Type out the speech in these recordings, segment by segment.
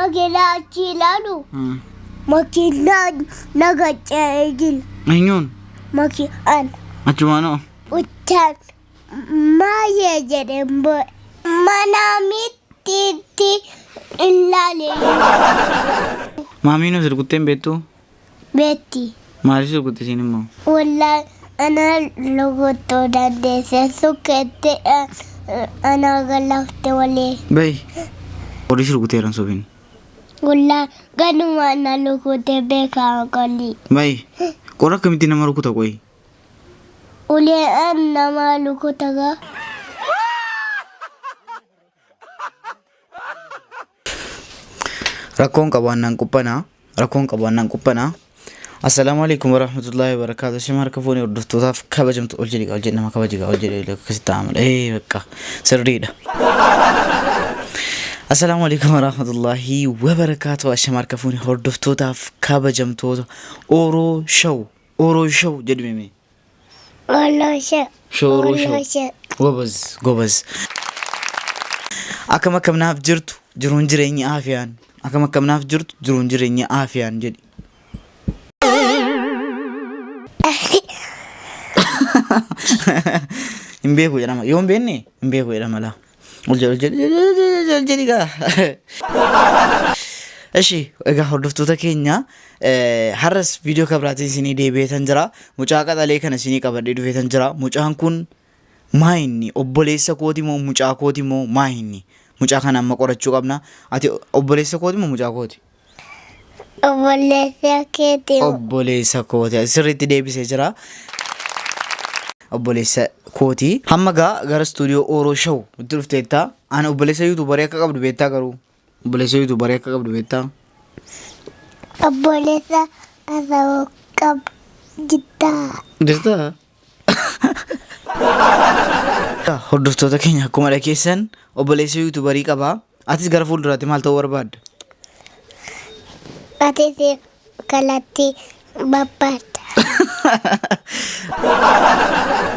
Magila Chilalu. Makina Nagachagil. Ayun. Makian. Achumano. Utan. Maya Jerembo. Manamit Titi Illali. Mami no sirkutten betu. Betty. Mari sirkutte sinimo. Wala ana logo to dande se sukete ana galakte wale. Bay. Ori sirkutte ran sobin. Wala ganu ana logo te beka kali. Bay. Kora kamiti na marukuta koi. Ule anna maluko taga. Rakkoon qabaannaan quphanaa. Assalamualaikum warahmatullahi wabarakatuh. Shima harka fuuni hordoftotaaf kabajamtu ol jedhi nama kabajigaa ol jedhi akkasitti amala. Bakka sirriidha. Assalamualaikum warahmatullahi wabarakatuh. Shima harka fuuni hordoftotaaf kabajamtoota Oro Show jedhime. Oro Show. Gobaz. Akkam naaf jirtu jiruun jireenya aafiyaan. Akkam naaf jirtu jiruun jireenya aafiyaan jedhi. Imbeeku jedhama. Yoo hin beekne imbeeku jedhama laa. Ol jedhi gaa. Eshi egaa hordoftoota keenya har'as viidiyoo kabiraatiin isinii deebi'eetan jira. Mucaa qaxalee kana isinii qabadhee dhufeetan jira. Mucaan kun maa inni obboleessa kooti moo mucaa kooti moo maa inni? Mucaa kana amma qorachuu qabna. Ati obboleessa kooti moo mucaa kooti? Obboleessa kooti. Sirriitti deebisee jira. Obboleessa kooti. Hamma gara stuudiyoo Oro Show nutti dhufteetta. Ani obboleessa yuutuubarii akka qabdu beektaa garuu. Obboleessa yuutuubarii akka qabdu beektaa? Obboleessa asoo jirtaa? Hordoftoota keenya akkuma dhageessan obboleessa yuutuubarii qabaa. Atis gara fuulduraatti maal ta'uu barbaadda? Atis kalatti babbaadda.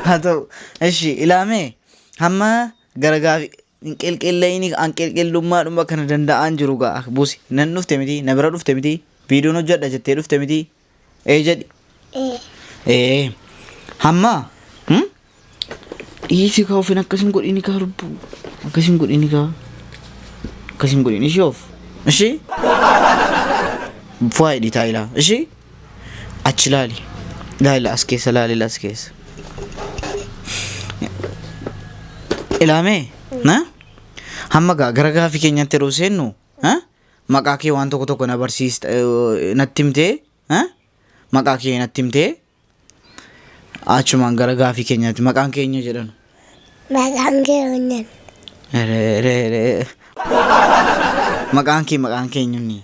Haa ta'u. Eshi ilaamee hamma gara gaafi qilqillayni qilqillummaadhuma kana danda'an jiru ga'a buusi. Nan dhufte miti na bira dhufte miti viidiyoon hojjedha jettee dhufte miti jedhi. Hamma dhiisi kaa ofiin akkasiin godhini kaa lubbuu akkasiin godhini ishee of ishee fu'aa hidhi taa'ilaa ishee achi laali as keessa ilaamee hamma gara gaafii keenyatti yeroo seennu maqaa kee waan tokko na barsiista natti himtee maqaa kee natti himtee achumaan gara gaafii keenyatti maqaan keenya jedhanu. Maqaan keenya. Maqaan keenya ni.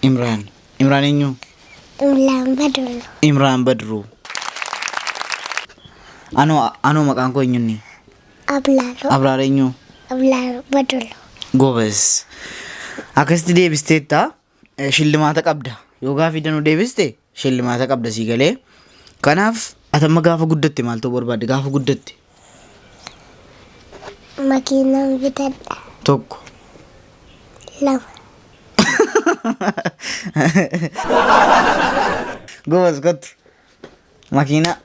Imraan eenyu? Imraan Badru. Anoo maqaan koo eenyu ni? Abraar eenyu? Badru. Gobaz. Akkasitti deebisteetta shillimaata qabda. Yoo gaafii danuu deebiste shillimaata qabda sii galee. Kanaaf atamma gaafa guddatte maal ta'uu barbaadde gaafa guddatte? Makiinaan bitadha. Tokko. Lama. Gobaz kottu. Makiinaa.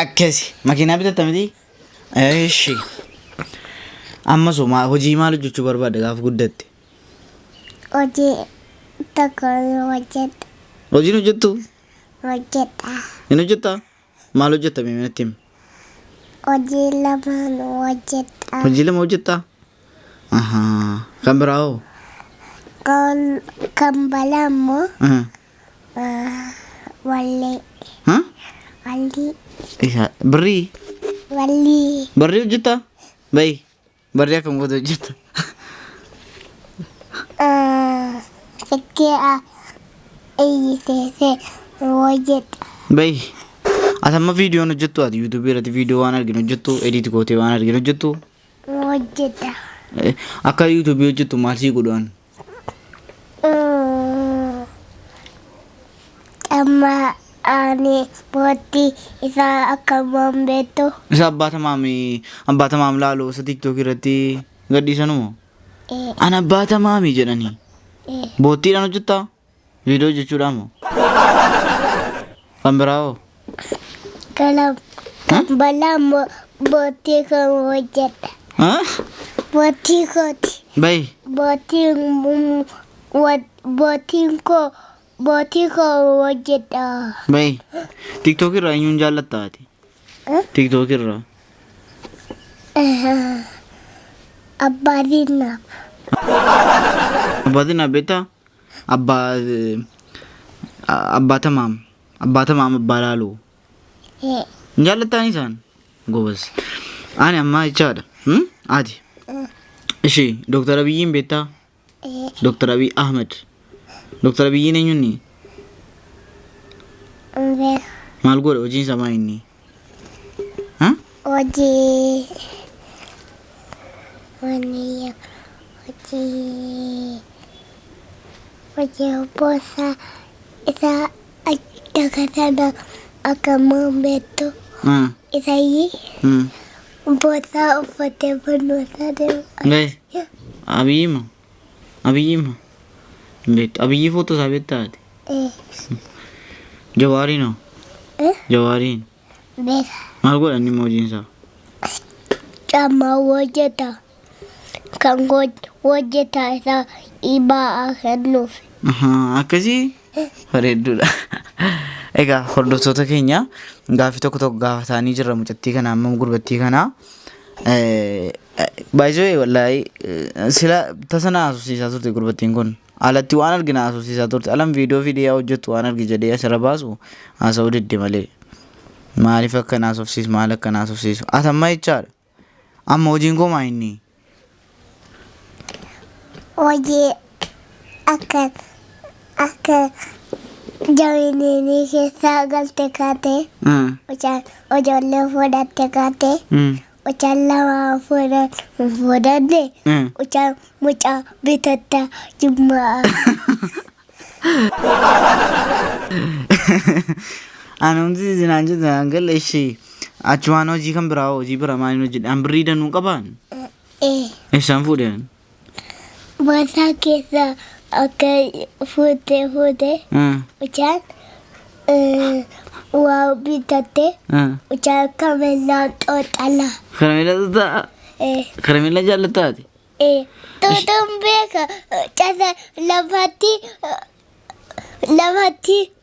Akkasi. Makiinaa bitatta miti? Eeshi. Ammasoo hojii maal hojjechuu barbaadde gaafa guddatte? Hojii tokko hojjedha. Hojiin hojjettu? Hojjedha. Hin hojjettaa? Maal hojjetta mee natti himi? Hojii lamaan hojjedha. Hojii lama hojjettaa? Kan biraa hoo? Kan balaa immoo wallee. Birrii? Wallee. Barrii hojjettaa? Bayi. Barrii akkam goote hojjetta? Sekkee eeyyisee hojjedha. Bayi. Atamma viidiyoon hojjettu ati yuutuubii irratti viidiyoo waan arginu hojjettu ediit gootee waan arginu hojjettu? Hojjedha. Akka yuutuubii hojjettu maal sii godhan? Amma Ani boti isa akamam beto. Isa abbaa tamaam laaloo isa tiktok irratti gadhiisanu moo? An abbaa tamaami jedhanii boottiidhaan hojjettaa? Viidiyoo jechuudha moo? Kan biraa hoo? Kalam balam boti kan hojjeta. Boti kooti. Bayi Boti ko hojjeta. bayi tiktok irraa eenyuun jaallatta ati? Tiktok irraa Abbaatiin naaf. abbaatiin beektaa? Abbaa tamaam abbaa laaloo hin jaallattaan isaan gobas. Ani ammaa jechaadha ati ishee Dr. Abiyyiin beektaa? Dr. Abiy Ahmed. Dr. Abiyyiin eenyuuni? Maal godha hojiin isaa maa inni? Hojii bosa isa dagatana akamam beto. Isa yi bosa uffatee barnootaa deema. Bayi Abiyyiima beektu Abiyyi footoo isaa beektaa ati? Jawaariin hoo? Jawaariin Beeka. maal godha inni hojiin isaa? Caammaa hojjeta. Kan hojjeta isa ibaa kennuuf. Akkasii bareedduudha. Egaa hordoftoota keenya gaaffii tokko gaafatanii jirra mucattii kana amma gurbattii kana. Baay'ee wallaahi sila tasana haasofsiisaa turte gurbattiin kun. Alatti waan argina haasofsiisaa turte. Alam viidiyoo hojjettu waan argi jedhee asirra baasu haasa'uu didde malee. Maaliif akka haasofsiisu maal akka haasofsiisu? Ati amma jechaadha. Amma hojiin koo maa inni? Hojii akka jawinii keessaa galte kaatee ijoollee fudhatte kaatee ucaan lama fudhanne ucaan mucaa bitatta jimmaa. Ani hundi zinaan jettan galla ishee achumaan hojii kan biraa hojii bira maaliin hojjedhe an birrii danuu qabaan? Eessaan fuudhan? Bosa keessa akka fuute ucaan waa bitatte ucaan kameelaa xooxala. Karameela xooxaa? Karameela jaallattaati? Tutuun beeka casa lafatti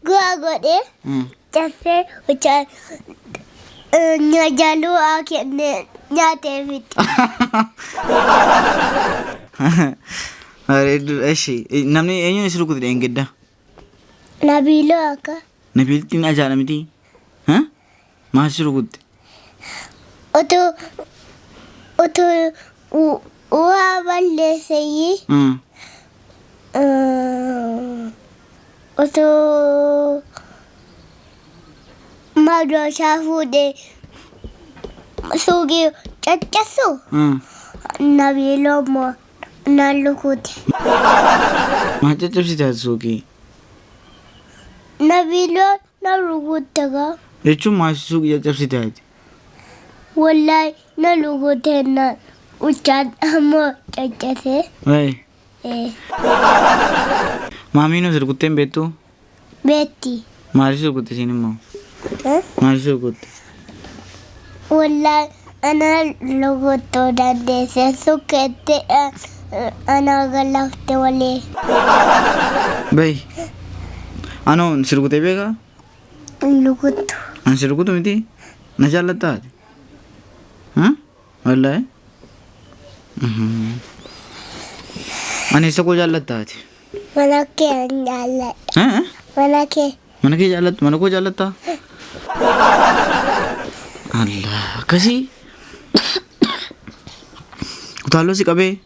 gu'a godhee casee ucaan nyaajaluu haa kenne nyaatee miti. Bareedduudha ishee. Namni eenyuun isa rukute eengedda? Nabiiloo akka. Nabiiltiin ajaa'ila miti? Maal si rukutte? Utuu waa balleessee utuu madooshaa fuudhee suugii caccasu nabiiloo moo naan rukute. Maal caccabsite ati suuqii? Nabiiloo na rukute gaa. Jechuun maal suuqii caccabsite ati? Wallahi na rukute na ucaan ammoo caccasee. Maamiin si rukutteen beektuu? Beetti. Maaliif si rukutte isiin immoo? Maaliif si rukutte? Wallahi ana rukuttuu dandeesse sukkeetti ana galafte walee. Bayi anoon si rukutee beekaa? Rukuttu. An si rukutu miti? Na jaallatta ati? Wallahi? Ani isa koo jaallatta ati? Mana kee jaalladha. Mana kee. Mana kee jaallatta? Mana koo jaallatta? Allah akkasii? Utaaloo si qabee?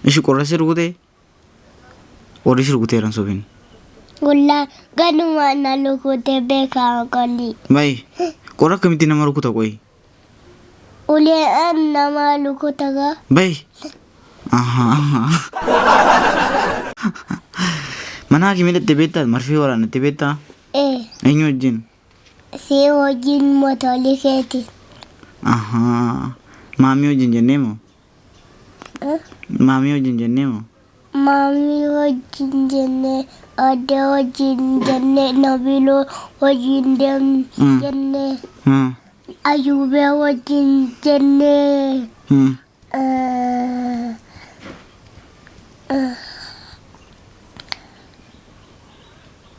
Ishi qorra si rukutee? Qorri si rukuteeran sobiin? Wallahi ganuma na rukute beekaa qolli. Bayi qorra akkamitti nama rukuta qoyi? Uleen nama rukuta gaa. Bayi mana hakimii dhattee beektaa? Marfii waraanattee beektaa? Eenyu wajjin? Si wajjin motorli keetiin. Maamii wajjin jennee moo? Maamii wajjin jennee moo? Maamii wajjin jennee, adda wajjin jennee, nabiloo wajjin jennee, ayuubee wajjin jennee,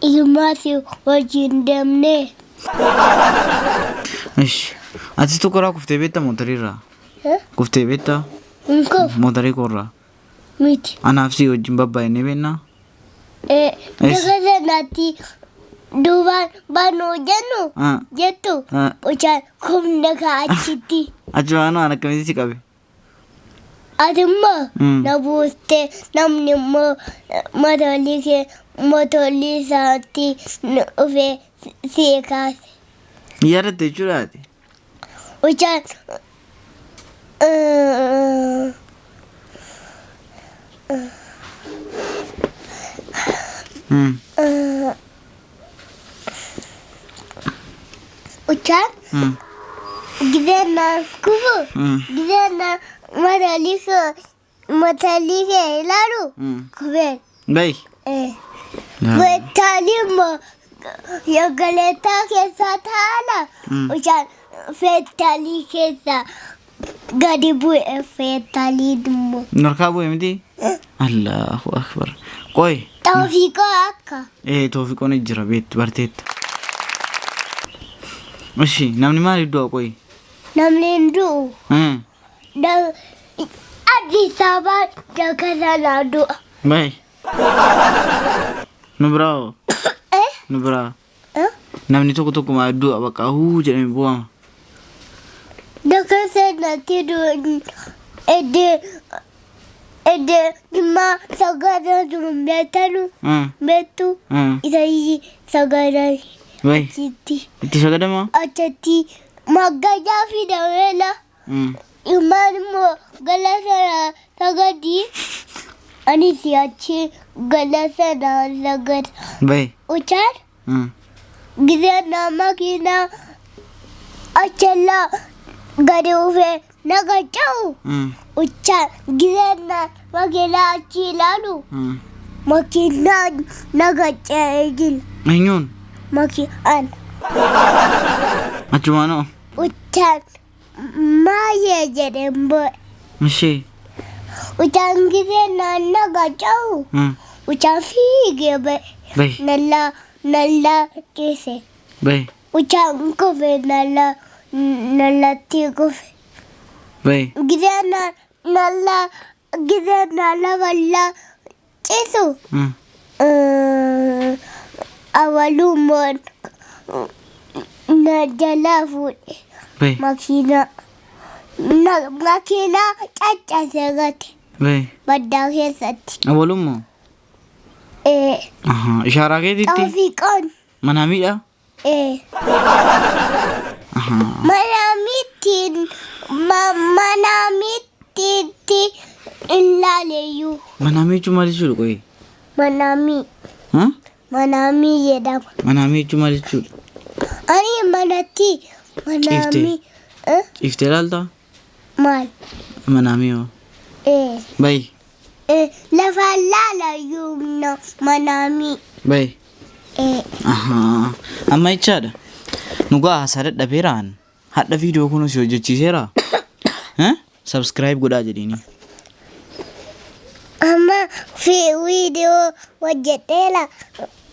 ilmaasi wajjin deemnee. Ish, ati tokko irraa kuftee beektaa mootorirraa? Kuftee beektaa? Nkoof Mootorii koorraa? miti. Anaaf si wajjin babbaa'inee beeknaa? Daga sanatti duubaan banuu jennu jettu mucaan humna ka'achitti. Achumaan waan akkamitti si qabe? Ati immoo na buustee namni immoo motorli isaatti dhufee si kaase. Yaadatte jechuudha ati? Mucaan Ucap gidana kufu gidana matali ke lalu kubet Baik. Betali mo ya galeta ke satana ucap fetali ke sa gadibu fetali demo Narkabu miti? Allahu Akbar. Koi. Taufiko akka Taufiko ni jira bet barteetta. Oshi, namni maal iddoo koi? namni ndu da Addis Ababa daga sana du'a. Baik. Nubrao. Nubrao. Namni tokko ma iddoo bakka jedhame bu'ama. Daga sanatti ede ma sagada durum betanu betu idai sagada Baik. Citi Itti sagadama? achati magaja fidawela iman mo galasara sagadi ani siachi galasara sagad Baik. uchar gidana makina achalla gadufe nagachau uchar gidana makina achilalu makina nagachajil Eenyuun? makian Achumaanoo? uchar maya jedembo Ishee? uchar gidana nagachau uchar fige Baik. nalla kese Baik. uchar kofe nalla tikofe Baik. gidana nalla walla kesu awalumon na jalafu Baik. makina caca segate Baik. badda keessatti Awwalummoo? Ishaaraa keetitti? Tawfiqoon Manaamiidha? manaamitti ilaaleeyyuu Manaamii jechuun maal jechuudha qoyi? manaamii jedhama Manaamii jechuun maal jechuudha? ani manatti manaamii Ciiftee ilaaltaa? maal Manaamii hoo? Bayi. lafa laalayyuu manaamii Bayi. Amma jechaadha. Nugaa haasaa dadhabeeraan hadha viidiyoo kun si hojjechiiseera? Subscribe godhaa jedhiini. amma fi viidiyoo hojjedheera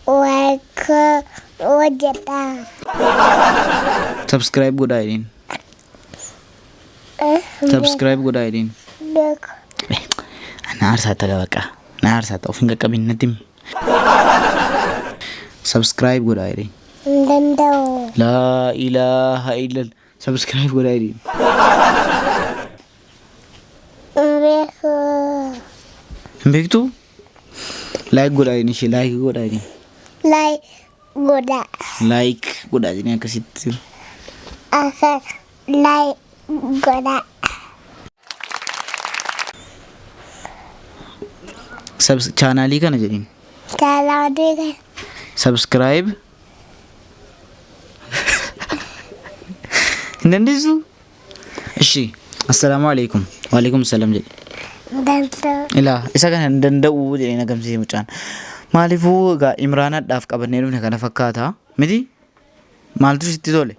wakka hojjedhaa Subscribe godhaa jedhiin. Subscribe godhaa jedhiin. beeka Na aarsaa ta'a baqa. Na aarsaa ta'a ofiin qaqqabin natti himi. Subscribe godhaa jedhiin. hin danda'u Laa ilaaha illal. Subscribe godhaa jedhiin. beeku Hin beektuu? Like godhaa jedhiin ishee like godhaa jedhiin. lai godha Like godhaa jedhiin akkasitti. akka lai godha Chaanaalii kana jedhiin. talaadee Subscribe Dandeessu? Ishi. Assalaamu alaikum. Wa alaikum salam jedhi. Danda'u. Ilaa isa kana hin danda'u jedhee na gamsiise mucaan. Maaliifuu egaa Imraanaadhaaf qabannee dhufne kana fakkaata miti? Maaltu sitti tole?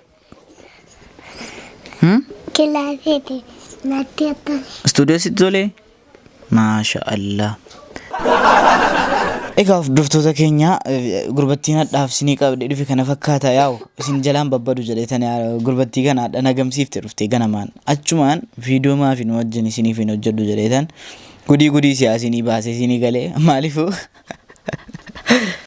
Kilaasiiti natti tole. Istuudiyoo sitti tole? Maasha Allah. Egaa hordoftoota keenya gurbattiin hadhaaf isinii qabdee dhufe kana fakkaata yaa'u isin jalaan babbadu jedheetan gurbattii kana hadha nagamsiifte dhufte ganamaan achumaan viidiyoo maafi nu wajjin isiniif hin hojjedhu jedheetan gudii siyaasinii baasee isinii galee maaliifuu